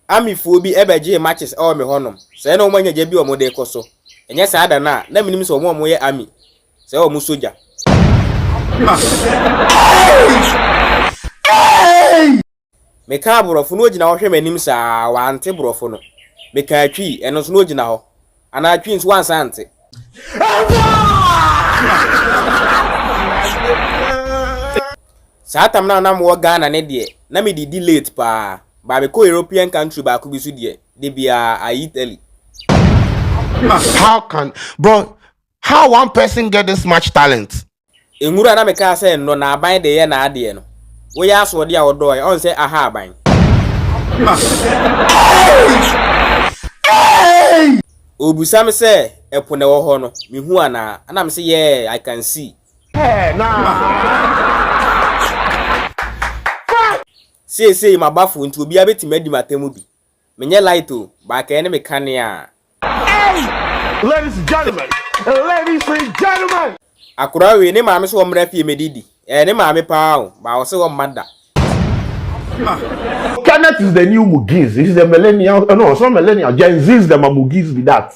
amifuo bi ebeje matches e o me honom se na o manya je bi o mo de koso enye sa ada na minim so mo ye ami se o mo soja me ka brofo no gina wo hwe manim sa wa ante brofo no me ka atwi eno so no gina ho ana atwi nso wan sante Satam na mo Ghana ne de na me di late pa ba me ko European country ba ku bi su de bia Italy. How one person get this much talent? Enwura na me ka say no na aban de ye na ade no wo ya so de a wodo e on say aha aban obusa me say epo ne wo ho no me hu ana me say yeah I can see say mabafu nti obi abeti madi matemu bi menye light o ba ka ene me kane a Ladies and gentlemen. Akura we ne maame so omra fie medidi ne maame pa o ba wo se wo mada. Kenneth is the new Mugiz. He's the millennial. No, it's not millennial. Gen Z is the Mugiz with that.